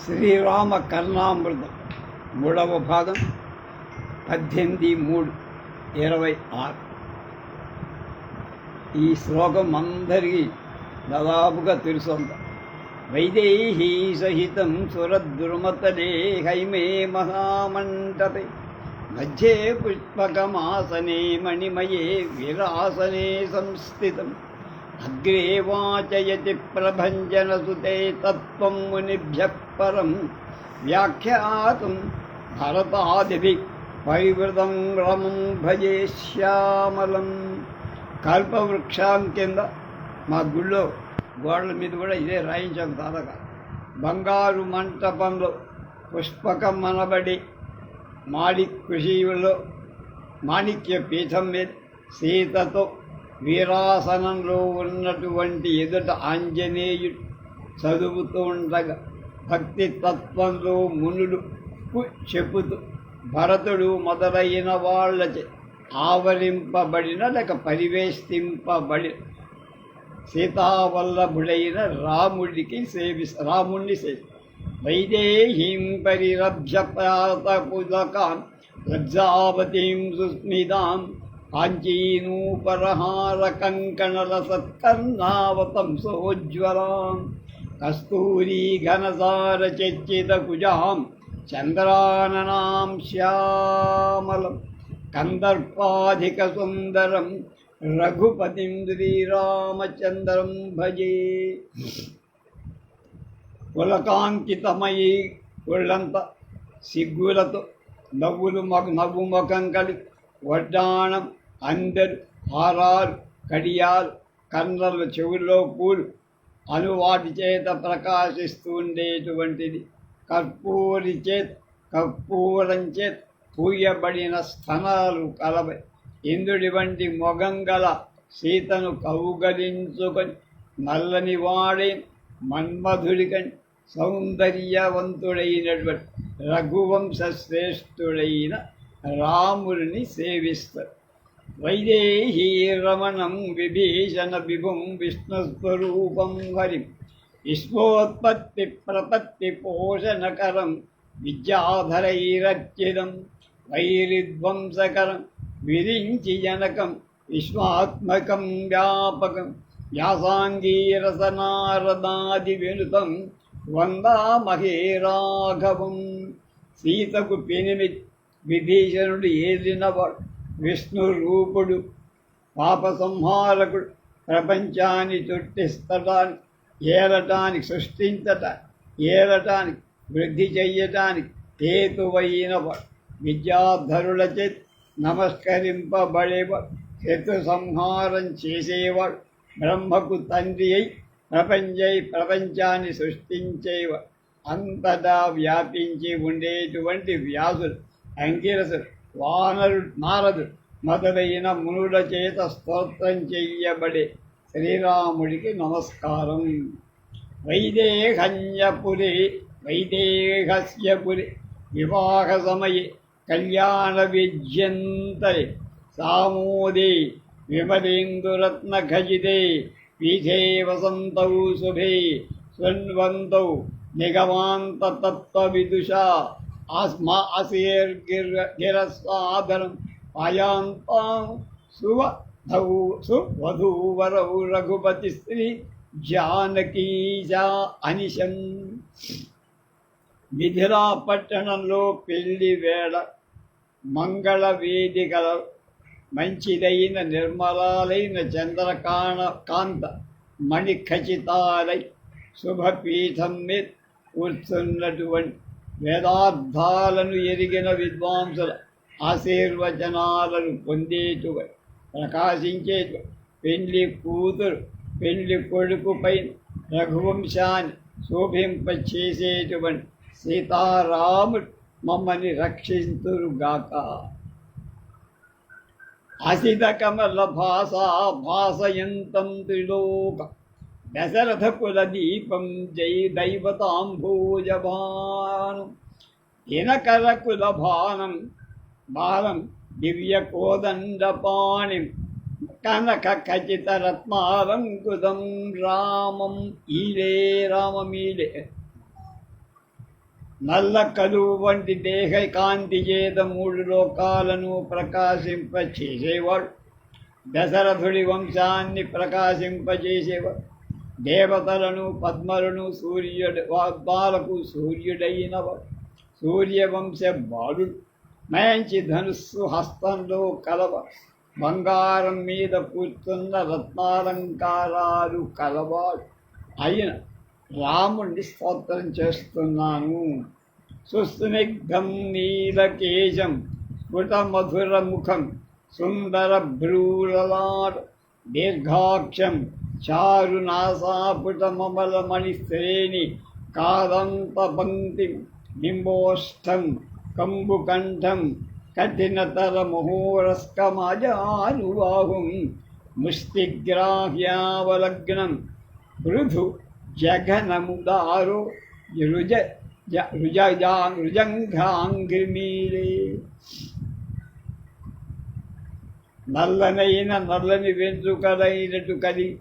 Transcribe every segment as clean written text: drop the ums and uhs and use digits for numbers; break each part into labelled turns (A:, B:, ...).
A: శ్రీరామ కర్ణామృతం 3వ భాగం 18/3/26. ఈ శ్లోకం అందరికీ దాదాపుగా తెలుసంత. వైదేహీ సహితం సురద్రుమతలే హైమే మహామంటపే మధ్యే పుష్పకమాసనే మణిమయే విరాసనే సంస్థితం అగ్రే వాచయతి ప్రభంజనసుతే తత్వం మునిభ్యః పరం వ్యాఖ్యాతుం భరతాదిభిః పరివృతం రమం భజే శ్యామలం. కల్పవృక్షం కింద మా గుళ్ళో గోడల మీద కూడా ఇదే రాయించాం తాతగారు. బంగారు మంటపంలో పుష్పకం అనబడి మాణిక్యులో మాణిక్య పీఠం మీద సీతతో వీరాసనంలో ఉన్నటువంటి ఎదుట ఆంజనేయుడు చదువుతూ ఉండగా భక్తి తత్వంలో మునులు చెబుతూ భరతుడు మొదలైన వాళ్ళచే ఆవరింపబడిన లేక పరివేష్టింపబడిన సీతావల్లభుడైన రాముడిని సేవి వైదేహీం పరిరభ్య పాతపులకాన్ లజ్జావతీం సుస్మితాం కాంచీనూపరహార కంకణలసత్కర్ణావతం సోజ్వలాం కస్తూరీ ఘనసార చర్చిత కుజాం చంద్రాననాం శ్యామలం కందర్పాధిక సుందరం రఘుపతిం శ్రీరామచంద్రం భజే. పులకాంకితమయీ ఒళ్ళంతా సిగ్గులతో నవ్వు ముఖం కలిగి వడ్డాణం అందరు హారాలు కడియాలు కన్నల చెవుల్లో పూలు అనువాటి చేత ప్రకాశిస్తూ ఉండేటువంటిది. కర్పూరం చేత పూయబడిన స్థనాలు కలవై ఇంద్రుడి వంటి మొగం గల సీతను కౌగలించుకొని నల్లని వాడే మన్మధుడికని సౌందర్యవంతుడైనటువంటి రఘువంశ శ్రేష్ఠుడైన రాముడిని సేవిస్తారు. వైదేహీ రమణం విభీషణ విభుం విష్ణుస్వరూపం హరిం విశ్వోత్పత్తి ప్రపత్తి పోషణకరం విద్యాధరైరర్చితం వైరిధ్వంసకరం విరించి జనకం విశ్వాత్మకం వ్యాపకం వ్యాసాంగీరసనారదాది వినుతం వందామహే రాఘవం. సీతకు పెనిమిది విభీషణుడు ఏలినవాడు, విష్ణు రూపుడు, పాప సంహారకుడు, ప్రపంచాన్ని చుట్టిస్తడానికి ఏలటానికి ఏలటానికి వృద్ధి చెయ్యటానికి హేతువైనవాడు, విద్యాధరుల చేతి నమస్కరింపబడేవాడు, శత్రు సంహారం చేసేవాడు, బ్రహ్మకు తండ్రి అయి ప్రపంచాన్ని సృష్టించేవాడు, అంతటా వ్యాపించి ఉండేటువంటి వ్యాసుడు, అంగిరసుడు, నారదుడు మొదలైన మునుల చేత స్తోత్రం చెయ్యబడే శ్రీరాముడికి నమస్కారం. వైదేహస్య పురి వివాహ సమయే కళ్యాణ విజ్యంతరే సామోదే విమలేందురత్న ఖజితే పీఠే వసంతౌ శుభే శృణ్వంతౌ నిగమాంత తత్వవిదుషా ఆశీర్గిరసాదరం పాయాంతాం సువధూవరౌ రఘుపతి శ్రీ జానకీజా అనిశం. మిథిలా పట్టణంలో పెళ్లి వేళ మంగళ వేదికల మంచిదైన నిర్మలాలైన చంద్రకాంత మణిఖచితాలై శుభపీఠం మీద కూర్చున్నటువంటి వేదార్థాలను ఎరిగిన విద్వాంసుల ఆశీర్వచనాలను పొందేటువంటి ప్రకాశించేటువంటి పెళ్లి కొడుకు పైన రఘువంశాన్ని శోభింపచేసేటువంటి సీతారాముడు మమ్మల్ని రక్షింతురుగాక. అసిత కమల భాసయంతం త్రిలోక దశరథ కుల దీపం జై దైవతాంభోజభానం దినకర కుల బాలం దివ్య కోదండపాణిం కనక ఖచిత రత్నాలంకుతం రామం ఈలే రామమీలే నల్ల కలువు వంటి దేహ కాంతి చేత మూడు లోకాలను ప్రకాశింపచేసేవాడు. దశరథుడి వంశాన్ని ప్రకాశింపచేసేవాడు. దేవతలను పద్మలను సూర్యుడు సూర్యుడైనవాడు. సూర్యవంశ బాలుడు. మంచి ధనుస్సు హస్తంలో కలవ. బంగారం మీద కూర్చున్న రత్నాలంకారాలు కలవాడు అయిన రాముణ్ణి స్తోత్రం చేస్తున్నాను. సుస్నిగ్ధం నీలకేశం స్ఫుట మధుర ముఖం సుందర భ్రూలలాట దీర్ఘాక్షం చారు నాసాపుట మమలమణి శ్రేణి కాదంత పంక్తి నింబోష్టం కంబుకంఠం కఠినతర ముహూరస్కమజానుబాహుం ముష్టిగ్రాహ్యావలగ్నం మృదు జఘనముదారో రుజంఘాంఘ్రిమీలే. నల్లని వెంట్రుకలైనటు కలిగి,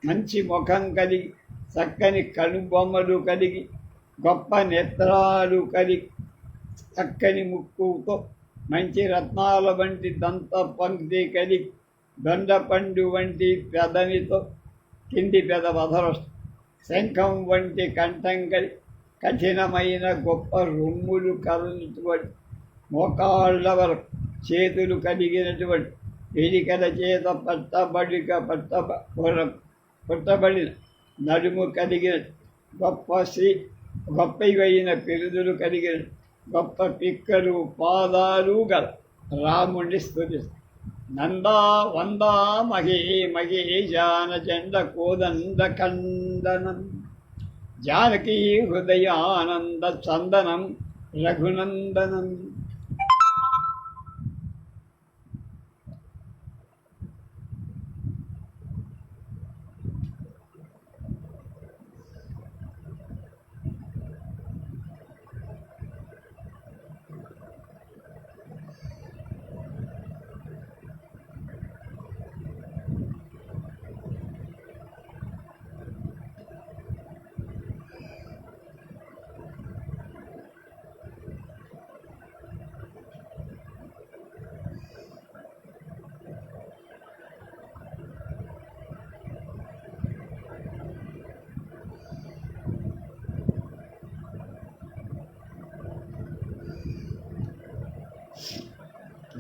A: మంచి ముఖం కలిగి, చక్కని కనుబొమ్మలు కలిగి, గొప్ప నేత్రాలు కలిగి, చక్కని ముక్కుతో, మంచి రత్నాల వంటి దంత పంక్తి కలిగి, దొండపండు వంటి పెదవితో, కింది పెదవధరు, శంఖం వంటి కంఠం కలిగి, కఠినమైన గొప్ప రొమ్ములు కలనటువంటి, మోకాళ్ళ వరకు చేతులు కలిగినటువంటి, పిడికల చేత పుట్టబడిన నడుము కలిగిన, గొప్పవైన పిరుదులు కలిగిన, గొప్ప పిక్కలు పాదాలు గల రాముణ్ణి స్తుతిస్తారు. నందా వందా మహే మహేశాన చండ కోదండ ఖండనం జానకీ హృదయానంద చందనం రఘునందనం.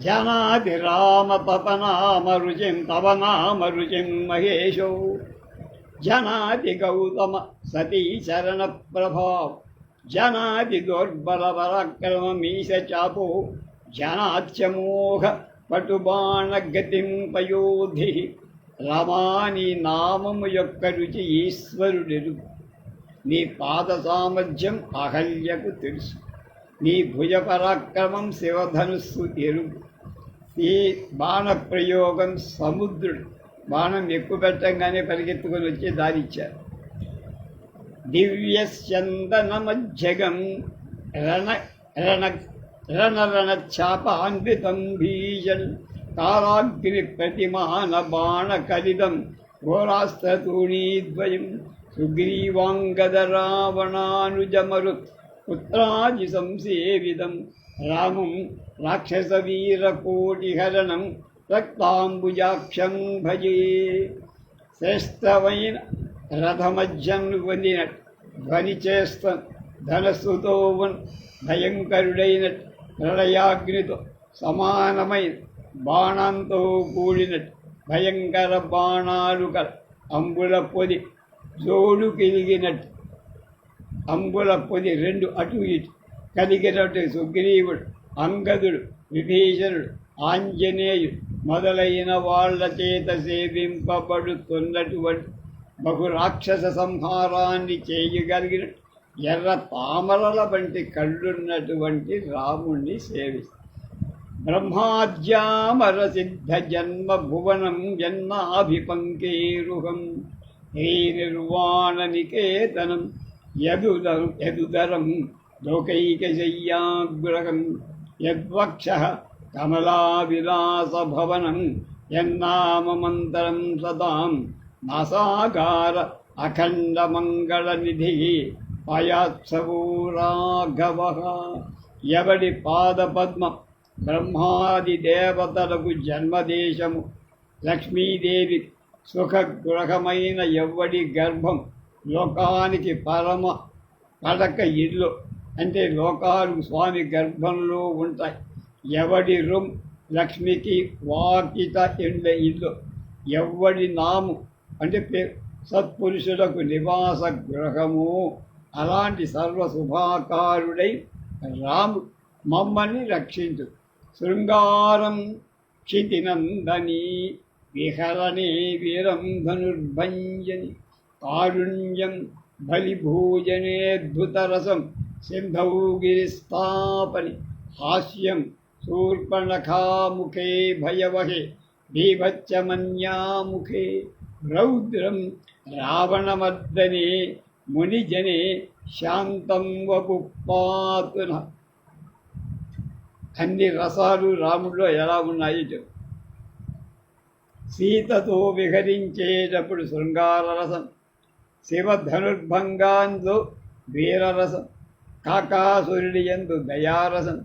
A: జనాది రామ పపనామ రుచిం తవ నామ రుచిం మహేశో జనాది గౌతమ సతీ శరణ ప్రభావ జనాది దౌర్బల పరాక్రమమీశ చాపో జనాత్యమోహ పటుబాణ గతిం పయోధి. రమాని నామము యొక్క రుచి ఈశ్వరుడెరు. నీ పాద సామర్థ్యం అహల్యకు తెలుసు. నీ భుజ పరాక్రమం శివధనుస్సు ఎరుగు. ఈ బాణ ప్రయోగం సముద్రుడు. బాణం ఎక్కువ పెట్టంగానే పరిగెత్తుకొని వచ్చి దారిచ్చారు. దివ్యస్యందనమజ్జగం రణరణఛాపాన్వితం భీషణ్ కాలాగ్ని ప్రతిమాన బాణ కలిదం ఘోరాస్త్రతూణీద్వయం సుగ్రీవాంగద రావణానుజమరు పుత్రాది సంసేవిదం రామం రాక్షసవీరకోటిహరణం రక్తాంబుజాక్షం భజే. శ్రేష్టమైన రథమధ్యం పొందినట్టు ధ్వని చేస్తం ధనస్సుతో భయంకరుడైనట్టు ప్రళయాగ్నితో సమానమైన బాణంతో కూడినట్టు భయంకర బాణాలు కల అంబుల పొది జోడు కలిగినట్టు అంబుల పొది రెండు అటు ఇటు కలిగినట్టు సుగ్రీవుడు, అంగదుడు, విభీషణుడు, ఆంజనేయుడు మొదలైన వాళ్ళ చేత సేవింపబడుతున్నటువంటి బహు రాక్షస సంహారాన్ని చేయగలిగిన ఎర్ర తామరల వంటి కళ్ళున్నటువంటి రాముణ్ణి సేవిస్తారు. బ్రహ్మాద్యామర సిద్ధ జన్మ భువనం జన్మాభిపంకేరుహం హే నిర్వాణ నికేతనం యదుదరం లోకైకశయ్యాగ్రహం యద్వక్ష కమలావిలాసభవనం యన్నామమంతరం సదాం నాసాగార అఖండమంగళనిధి పాయాత్సవో రాఘవ. ఎవడి పాదపద్మం బ్రహ్మాది దేవతలకు జన్మదేశము, లక్ష్మీదేవి సుఖగృహమైన ఎవ్వడి గర్భం లోకానికి పరమ పడక ఇల్లు, అంటే లోకాలు స్వామి గర్భంలో ఉంటాయి. ఎవడి రూమ్ లక్ష్మికి వాకిట ఎండ ఇల్లు, ఎవ్వడి నాము అంటే సత్పురుషులకు నివాస గృహము. అలాంటి సర్వశుభాకారుడై రాముడు మమ్మల్ని రక్షించు. శృంగారం క్షితినందని విహరణే వీరం ధనుర్భంజని, కారుణ్యం బలిభూజనేద్భుతరసం సింధౌ గిరిస్థాపని, హాస్యం శూర్పణఖాముఖే భయవహే బీభత్సమన్యాముఖే, రౌద్రం రావణమర్దనే మునిజనే శాంతం వపుపాతున. అన్ని రసాలు రాముడిలో ఎలా ఉన్నాయి చెప్పు. సీతతో విహరించేటప్పుడు శృంగార రసం, శివధనుర్భంగాంలో వీరరసం, కాకాసురుడి యందు దయారసం,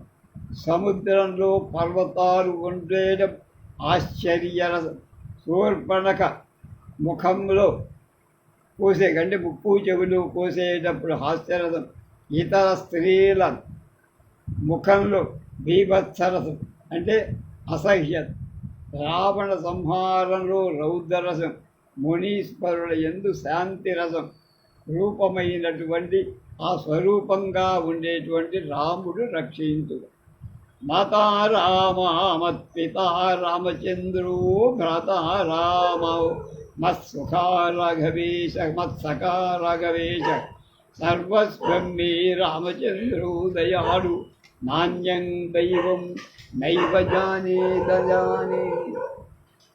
A: సముద్రంలో పర్వతాలు ఉండేటప్పుడు ఆశ్చర్యరసం, శూర్పణఖ ముఖంలో అంటే ముక్కు చెవులు కోసేటప్పుడు హాస్యరసం, ఇతర స్త్రీల ముఖంలో బీభత్సరసం అంటే అసహ్యత, రావణ సంహారంలో రౌద్రరసం, మునీశ్వరుల యందు శాంతిరసం రూపమైనటువంటి ఆ స్వరూపంగా ఉండేటువంటి రాముడు రక్షించు. మాతా రామ మత్పితా రామచంద్రో భ్రాతా రామ మత్సుఖా రాఘవేశ మత్సఖా రాఘవేశ, సర్వస్వం మే రామచంద్రో దయాళు, నాణ్యం దైవం నైవ జానే దజానే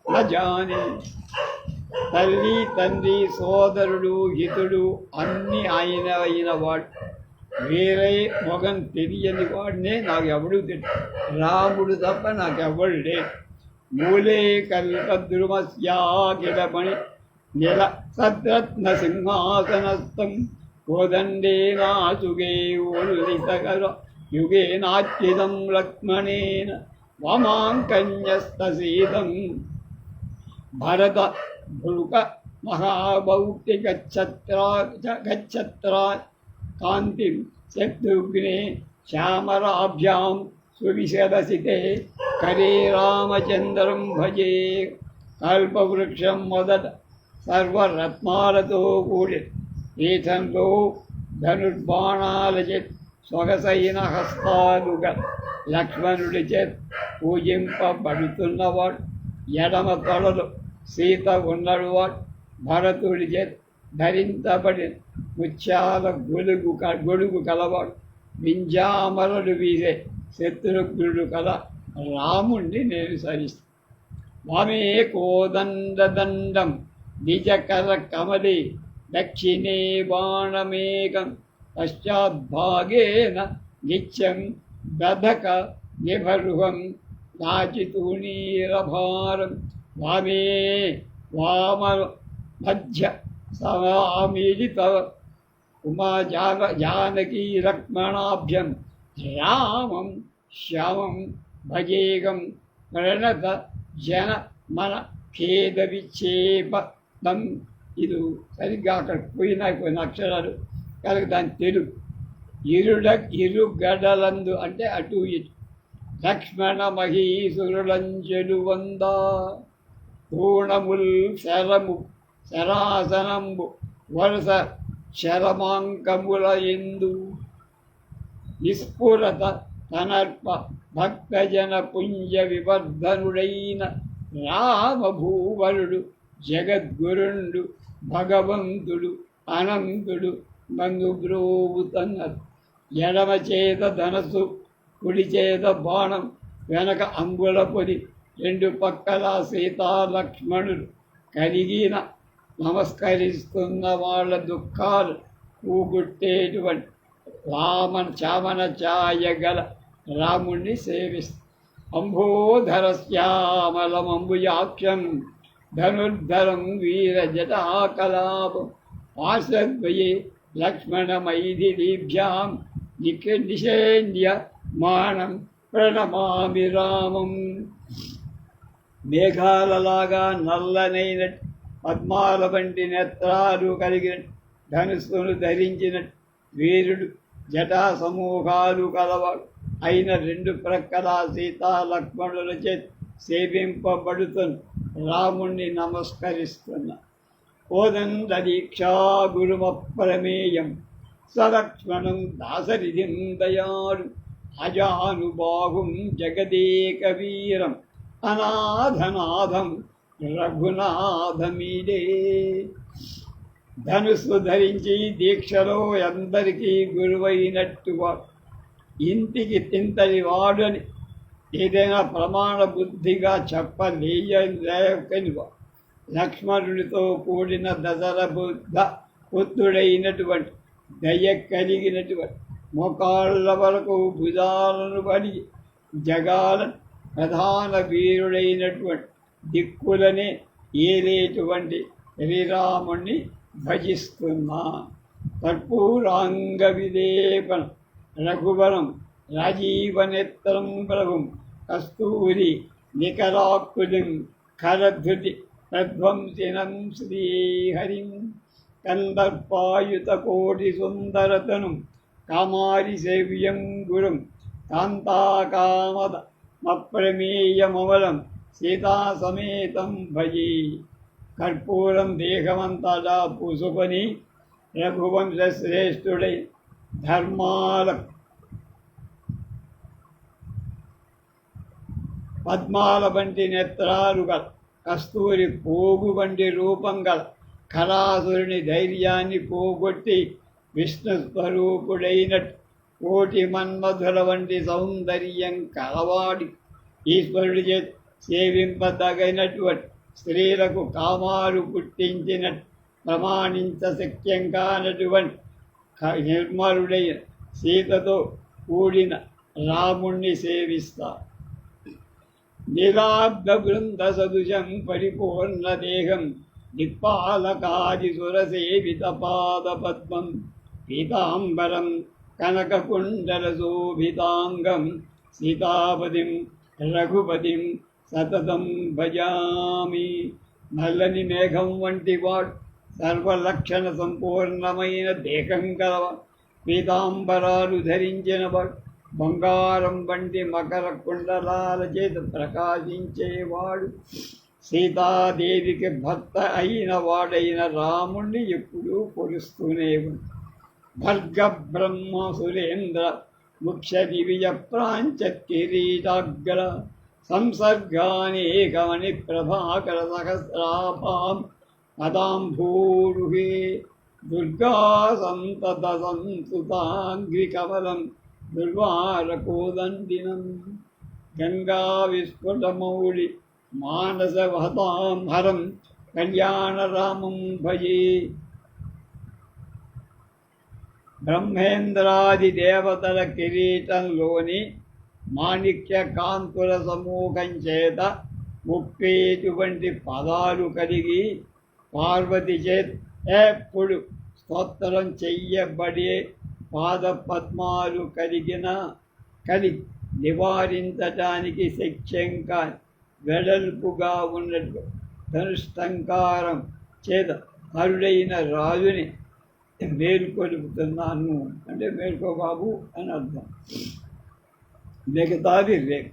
A: నజానే. తల్లి తండ్రి సోదరుడు హితుడు అన్నీ అయిన వాడు, వేరే మొగం తెలియని వాడినే నాకు ఎవడు తెలియదు, రాముడు తప్ప నాకెవడు లేడు. మూలే కల్పద్రుమస్యాఖిలమణి నిల సద్రత్న సింహాసనస్థం, కోదండే నాసుగే ఓల్లితకర యుగే నాట్యిదం లక్ష్మణేన, వామాంకన్యస్తసీతం భరత భృక మహాభౌక్తి గచ్చత్రా కాంతిం శత్రుఘ్నే శ్యామరాభ్యాం సువిశదసితే కరే రామచంద్రం భజే. కల్పవృక్షం మొదట సర్వరత్నాలతో కూడి పీఠంలో ధనుర్బాణాల చేత సొగసైన హస్తాలుగా లక్ష్మణుడి చేత పూజింపబడుతున్నవాడు, ఎడమ తొడలో సీత ఉన్నవాడు, భరతుడి చేత ధరించబడిన ముత్యాల గొడుగు కలవాడు, వింజామరుడు వీసే శత్రుఘ్నుడు కల రాముణ్ణి నేను సరిస్తాను. వామే కోదండదండం నిజకర కమలి, దక్షిణే బాణమేకం పశ్చాద్భాగేన నిత్యం దధక నిభరుహం నాచితూనీరభారం. వామే వామ మధ్య సమామిలిత ఉమా జానకీ లక్ష్మణాభ్యం, రామం శ్యామం భజేగం ప్రణత జన మన ఖేద విక్షేపం. ఇది సరిగ్గా అక్కడ పోయిన అక్షరాలు కనుక దాని తెలుగు. ఇరుగడలందు అంటే అటు ఇటు, లక్ష్మణ మహీసురులంచెలు వంద, పూర్ణముల్ శరము శరాసనంబు వరుస శరమాంకముల ఎందు, నిస్ఫురత తనర్ప భక్తజన పుంజ వివర్ధనుడైన రామభూవరుడు జగద్గురుండు భగవంతుడు అనంతుడు నందు బ్రోవుతన్నారు. ఎడమ చేత ధనస్సు, కుడి చేత బాణం, వెనక అంగుళ పొది, రెండు పక్కల సీతాలక్ష్మణులు కలిగిన నమస్కరిస్తున్న వాళ్ళ దుఃఖాలు పూగొట్టేటువంటి చామన ఛాయ గల రాముణ్ణి సేవిస్తూ. అంబోధర శ్యామలమంబుజాక్షం ధనుర్ధరం వీరజటాకలాపం, పార్శ్వద్వయే లక్ష్మణమైదిభ్యాం నిషేంద్య మానం ప్రణమామి రామం. మేఘాలలాగా నల్లనైన పద్మాల వంటి నేత్రాలు కలిగిన ధనుస్సును ధరించిన వీరుడు, జటా సమూహాలు కలవాడు అయిన రెండు ప్రక్కల సీతా లక్ష్మణుల చేతి సేవింపబడుతున్న రాముణ్ణి నమస్కరిస్తున్నా. కోదండ దీక్షా గురుమప్రమేయం సలక్ష్మణం దాసరిధిం దయాళు అజానుబాహుం జగదేక వీరం అనాథనాథం రఘునాథమీడే. ధనుస్సు ధరించి దీక్షలో అందరికీ గురువైనట్టుగా ఇంటికి తింతని వాడని ఏదైనా ప్రమాణ బుద్ధిగా చెప్పలేకనివా లక్ష్మణుడితో కూడిన దశరథ పుత్రుడైనటువంటి దయ కలిగినటువంటి మోకాళ్ళ వరకు భుజాలను పడి జగాల ప్రధాన వీరుడైనటువంటి దిక్కులనే ఏలేటువంటి శ్రీరాముణ్ణి భజిస్తున్నా. కర్పూరాంగ విలేపనం రఘువరం రాజీవనేత్రం ప్రభుం కస్తూరి నికరాకులిం ఖరధృతి ప్రధ్వంసినం శ్రీహరిం కందర్పాయుతకోటి సుందరతనుం కామారి సేవ్యం గురుం కాంతాకామద మప్రమేయమవలం సీతాసమేతం భజే. కర్పూరం దేహమంతటా పూసుకొని రఘువంశశ్రేష్ఠుడై ధర్మాల పద్మాల వంటి నేత్రాలు గల కస్తూరి పోగు వంటి రూపం గల ఖరాసురుని ధైర్యాన్ని పోగొట్టి విష్ణు స్వరూపుడైనట్టు కోటి మన్మధుల వంటి సౌందర్యం కలవాడి ఈశ్వరుడి చేతి సేవింపదగినటువంటి స్త్రీలకు కామాలు పుట్టించినట్టు ప్రమాణించ శక్యం కానటువంటి నిర్మలుడైన సీతతో కూడిన రాముణ్ణి సేవిస్తారు. నిరాబ్ధ బృంద సదృశం పరిపూర్ణ దేహం దిక్పాలకాది సురసేవిత పాద పద్మం పీతాంబరం కనకకుండల శోభితాంగం సీతాపతిం రఘుపతిం సతతం భజామి. నల్లని మేఘం వంటి వాడు సర్వలక్షణ సంపూర్ణమైన దేహం గలవాడు, పీతాంబరాలు ధరించినవాడు, బంగారం వంటి మకర కుండలాల చేత ప్రకాశించేవాడు, సీతాదేవికి భర్త అయిన వాడైన రాముణ్ణి ఎప్పుడూ కొలుస్తూనే ఉంది. భర్గ బ్రహ్మ సురేంద్ర ముఖ్య దివ్య ప్రాంచ కిరీటాగ్ర సంసర్గానేకమణి ప్రభాకర సహస్రాభాం పదాంభూరుహే దుర్గా సంతత సంసుతాంగ్రికమలం దుర్వారకోదండినం. గంగా విస్ఫుటమౌళి మానసవహతాం హరం కళ్యాణరామం భజే. బ్రహ్మేంద్రాది దేవతల కిరీటంలోని మాణిక్య కాంతుల సమూహం చేత ముప్పేటువంటి పదాలు కలిగి పార్వతి చేత ఎప్పుడు స్తోత్రం చెయ్యబడే పాద పద్మాలు కలిగి నివారించటానికి శక్యంగా వెడల్పుగా ఉన్నట్టు ధనుష్టంకారం చేత హరుడైన రాజుని మేల్కొలుపుతున్నాను అంటే మేల్కో బాబు అని అర్థం. మిగతాది రేపు.